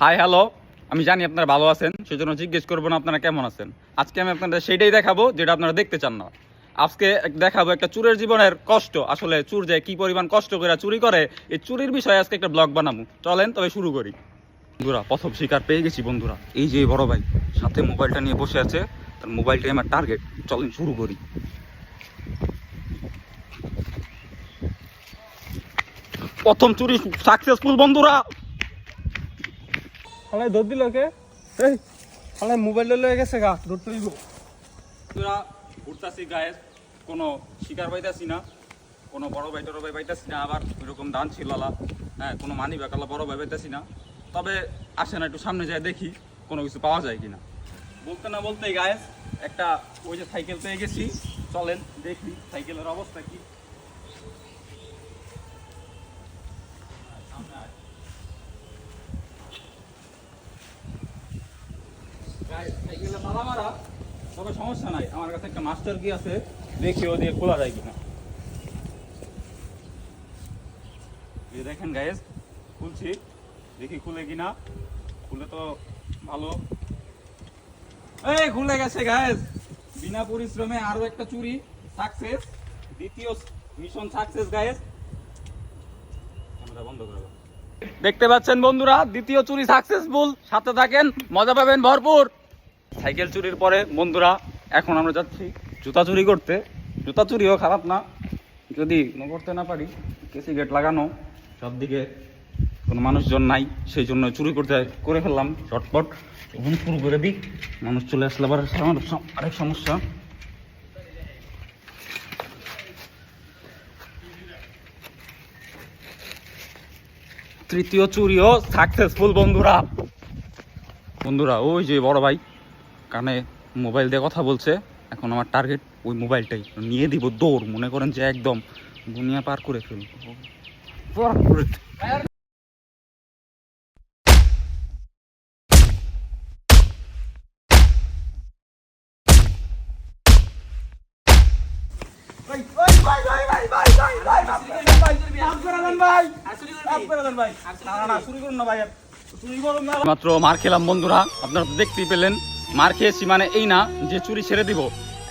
Hi hello, আমি জানি আপনারা ভালো আছেন, সেজন্য জিজ্ঞেস করবো না আপনারা কেমন আছেন। আজকে আমি আপনাদের সেটাই দেখাবো যেটা আপনারা দেখতে চান না। আজকে দেখাবো একটা চুরের জীবনের কষ্ট, আসলে চুর যে কি পরিমাণ কষ্ট করে চুরি করে, এই চুরির বিষয়ে আজকে একটা ব্লগ বানাবো। চলেন তবে শুরু করি। বন্ধুরা, প্রথম শিকার পেয়ে গেছি বন্ধুরা। এই যে বড় ভাই সাথে মোবাইলটা নিয়ে বসে আছে, তার মোবাইলটাই আমার টার্গেট। চলেন শুরু করি। প্রথম চুরি সাকসেসফুল বন্ধুরা। হালাই দৌড় দিল কে? এই হালাই মোবাইল লয়ে গেছে গা, দৌড় তুলিব। বন্ধুরা, ঘুরতাছি গায়ে, কোনো শিকার পাইতাছি না, কোনো বড় ভাই টড় ভাই পাইতাছি না, আবার এরকম দান ছিল আলা, হ্যাঁ কোনো মানি ব্যাকালা বড় ভাই পাইতাছি না। তবে আসে না, একটু সামনে যায় দেখি কোনো কিছু পাওয়া যায় কিনা। বলতে না বলতেই গায়ে একটা ওই যে সাইকেল পেয়ে গেছি। চলেন দেখি সাইকেলের অবস্থা কি। সাইকেলে তালা মারা, তবে সমস্যা নাই, আমার কাছে একটা মাস্টার কি আছে, দেখি ও দিয়ে খোলা যায় কিনা। এই দেখেন গাইস, খুলছি, দেখি খুলে কিনা। খুলে তো ভালো, এই খুলে গেছে গাইস। বিনা পরিশ্রমে আরো একটা চুরি সাকসেস, দ্বিতীয় মিশন সাকসেস গাইস। ক্যামেরা বন্ধ করে দাও। দেখতে পাচ্ছেন বন্ধুরা, দ্বিতীয় চুরি সাকসেসফুল। সাথে থাকেন, মজা পাবেন ভরপুর। সাইকেল চুরির পরে বন্ধুরা এখন আমরা যাচ্ছি জুতা চুরি করতে। জুতা চুরিও খারাপ না, যদি করতে না পারি। কেসি গেট লাগানো, সব দিকে কোনো মানুষজন নাই, সেই জন্য চুরি করতে করে ফেললাম চটপট। এখন শুরু করে দিই, মানুষ চলে আসলে আবার আরেক সমস্যা। তৃতীয় চুরিও সাকসেসফুল বন্ধুরা। বন্ধুরা, ওই যে বড় ভাই কানে মোবাইল দিয়ে কথা বলছে, এখন আমার টার্গেট ওই মোবাইলটাই নিয়ে দিব দৌড়। মনে করেন যে একদম দুনিয়া পার করে ফেলবো। মাত্র মার খেলাম বন্ধুরা, আপনারা তো দেখতেই পেলেন। মার খেয়েছি মানে এই না যে চুরি ছেড়ে দিব,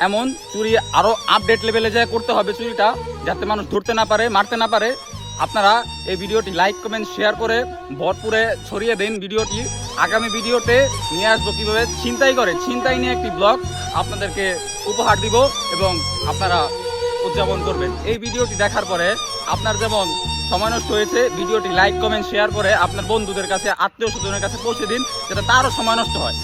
এমন চুরি আরো আপডেট লেভেলে যায় করতে হবে চুরিটা, যাতে মানুষ ধরতে না পারে, মারতে না পারে। আপনারা এই ভিডিওটি লাইক কমেন্ট শেয়ার করে ভরপুরে ছড়িয়ে দিন ভিডিওটি। আগামী ভিডিওতে নিয়ে আসবো কীভাবে ছিনতাই নিয়ে একটি ব্লগ আপনাদেরকে উপহার দিব, এবং আপনারা উদযাপন করবেন। এই ভিডিওটি দেখার পরে আপনার যেমন সময় নষ্ট হয়েছে, ভিডিওটি লাইক কমেন্ট শেয়ার করে আপনার বন্ধুদের কাছে, আত্মীয় স্বজনের কাছে পৌঁছে দিন, যাতে তারও সময় নষ্ট হয়।